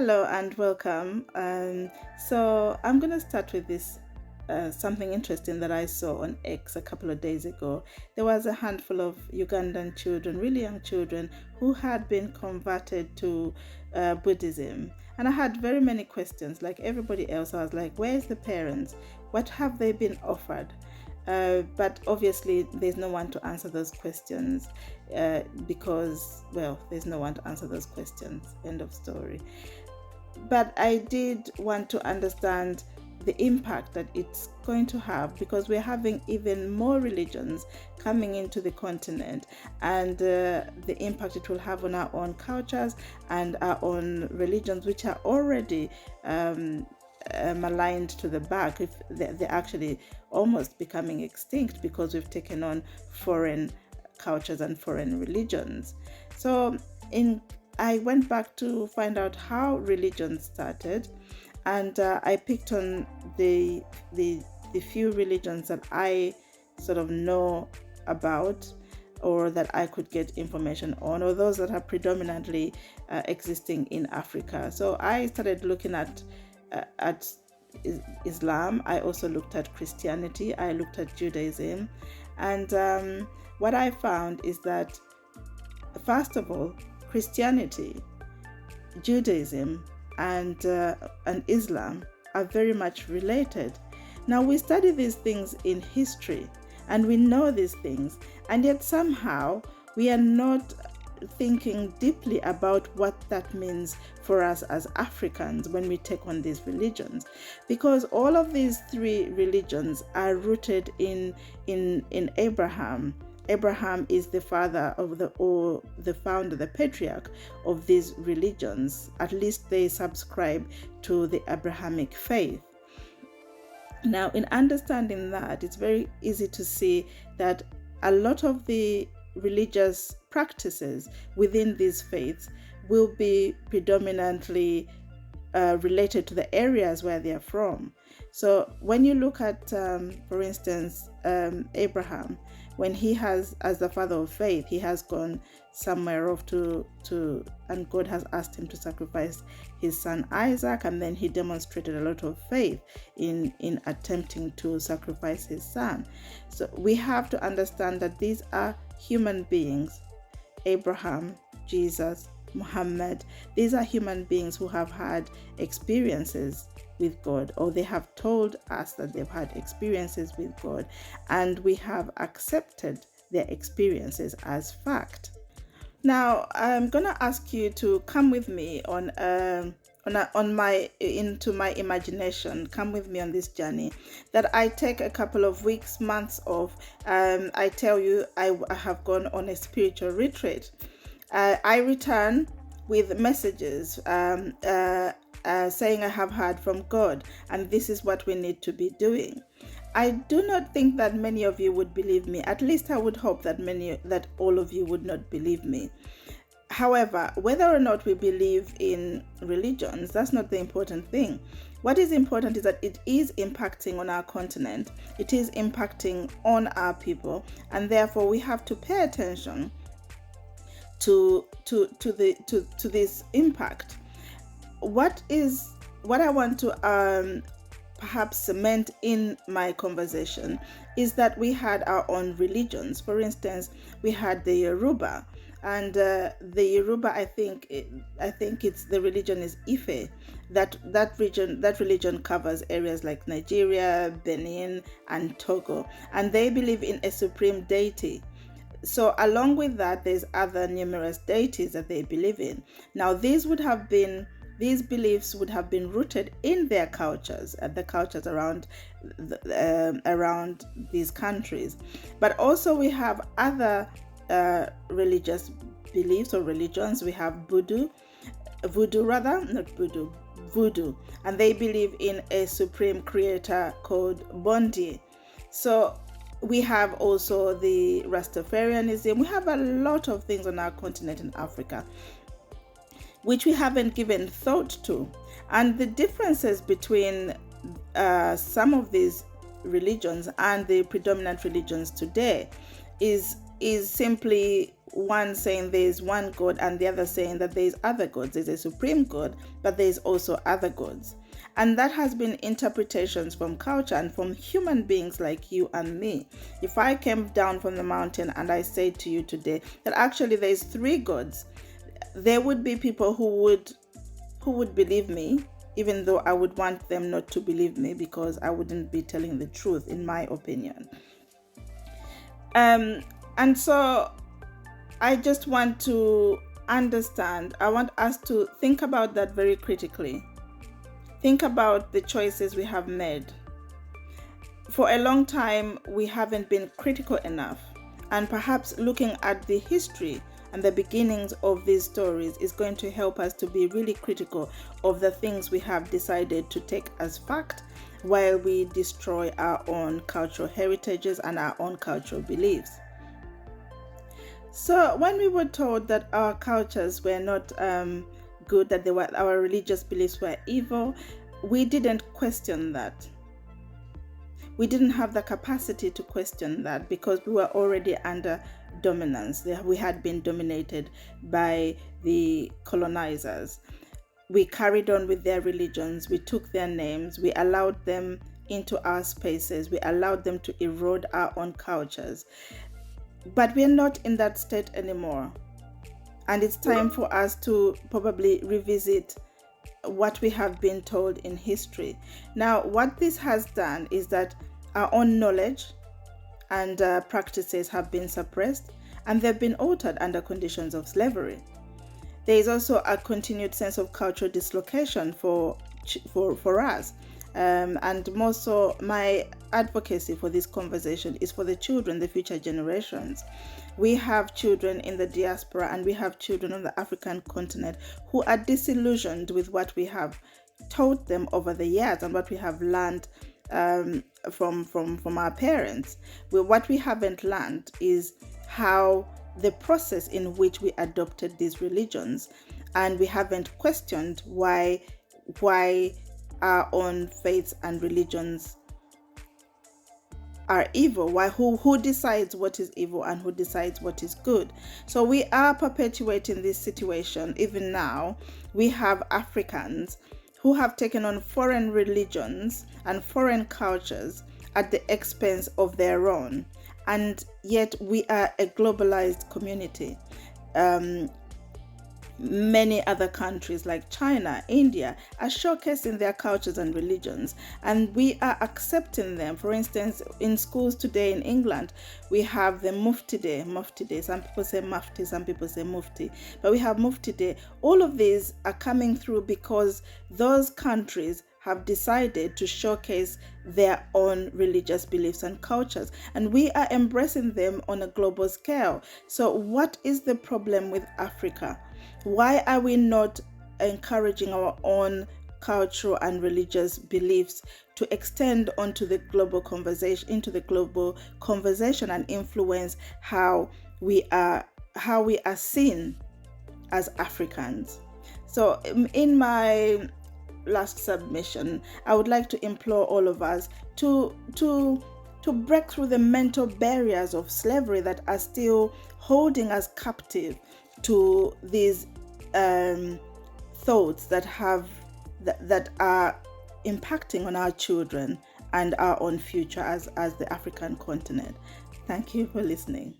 Hello and welcome. So I'm going to start with this something interesting that I saw on X a couple of days ago. There was a handful of Ugandan children, really young children, who had been converted to Buddhism. And I had very many questions, like everybody else. I was like, where's the parents? What have they been offered? But obviously, there's no one to answer those questions because, well, there's no one to answer those questions. End of story. But I did want to understand the impact that it's going to have because we're having even more religions coming into the continent, and the impact it will have on our own cultures and our own religions, which are already maligned to the back. If they're actually almost becoming extinct because we've taken on foreign cultures and foreign religions. So I went back to find out how religion started, and I picked on the few religions that I sort of know about, or that I could get information on, or those that are predominantly existing in Africa. So I started looking at Islam. I also looked at Christianity. I looked at Judaism, and what I found is that, first of all, Christianity, Judaism, and Islam are very much related. Now, we study these things in history and we know these things, and yet somehow we are not thinking deeply about what that means for us as Africans when we take on these religions, because all of these three religions are rooted in Abraham. Abraham is the father of the founder, the patriarch of these religions. At least they subscribe to the Abrahamic faith. Now, in understanding that, it's very easy to see that a lot of the religious practices within these faiths will be predominantly related to the areas where they are from. So when you look at, for instance, Abraham, when he has, as the father of faith, he has gone somewhere off and God has asked him to sacrifice his son Isaac, and then he demonstrated a lot of faith in attempting to sacrifice his son. So we have to understand that these are human beings. Abraham, Jesus, Muhammad, these are human beings who have had experiences with God, or they have told us that they've had experiences with God, and we have accepted their experiences as fact. Now, I'm gonna ask you to come with me into my imagination. Come with me on this journey that I take a couple of weeks, months of. I tell you, I have gone on a spiritual retreat. I return with messages saying I have heard from God, and this is what we need to be doing. I do not think that many of you would believe me. At least I would hope that all of you would not believe me. However, whether or not we believe in religions, that's not the important thing. What is important is that it is impacting on our continent. It is impacting on our people, and therefore we have to pay attention to this impact. What I want to perhaps cement in my conversation is that we had our own religions. For instance, we had the Yoruba, and the Yoruba, I think it's the religion is Ife. That religion covers areas like Nigeria, Benin, and Togo, and they believe in a supreme deity. So along with that, there's other numerous deities that they believe in. Now, these beliefs would have been rooted in their cultures, the cultures around these countries. But also we have other religious beliefs or religions. We have voodoo, and they believe in a supreme creator called Bondi. So we have also the Rastafarianism. We have a lot of things on our continent in Africa which we haven't given thought to. And the differences between some of these religions and the predominant religions today is simply one saying there is one God and the other saying that there is other gods. There's a supreme God, but there is also other gods. And that has been interpretations from culture and from human beings like you and me. If I came down from the mountain and I say to you today that actually there is 3 gods, there would be people who would believe me, even though I would want them not to believe me, because I wouldn't be telling the truth, in my opinion. And so I just want to understand, I want us to think about that very critically. Think about the choices we have made. For a long time, we haven't been critical enough, and perhaps looking at the history and the beginnings of these stories is going to help us to be really critical of the things we have decided to take as fact while we destroy our own cultural heritages and our own cultural beliefs. So when we were told that our cultures were not good, that our religious beliefs were evil, we didn't question that. We didn't have the capacity to question that because we were already under dominance. We had been dominated by the colonizers. We carried on with their religions. We took their names. We allowed them into our spaces. We allowed them to erode our own cultures. But we're not in that state anymore. And it's time for us to probably revisit what we have been told in history. Now, what this has done is that our own knowledge and practices have been suppressed, and they've been altered under conditions of slavery. There is also a continued sense of cultural dislocation for us. And more so, my advocacy for this conversation is for the children, the future generations. We have children in the diaspora and we have children on the African continent who are disillusioned with what we have taught them over the years and what we have learned from our parents. What we haven't learned is how the process in which we adopted these religions, and we haven't questioned why our own faiths and religions are evil. Who decides what is evil and who decides what is good? So we are perpetuating this situation. Even now, we have Africans who have taken on foreign religions and foreign cultures at the expense of their own. And yet we are a globalized community. Many other countries like China, India are showcasing their cultures and religions, and we are accepting them. For instance, in schools today in England, we have the Mufti Day. Some people say Mufti, some people say Mufti, but we have Mufti Day. All of these are coming through because those countries have decided to showcase their own religious beliefs and cultures, and we are embracing them on a global scale. So what is the problem with Africa? Why are we not encouraging our own cultural and religious beliefs to extend onto the global conversation, and influence how we are seen as Africans? So in my last submission, I would like to implore all of us to break through the mental barriers of slavery that are still holding us captive to these thoughts that are impacting on our children and our own future as the African continent. Thank you for listening.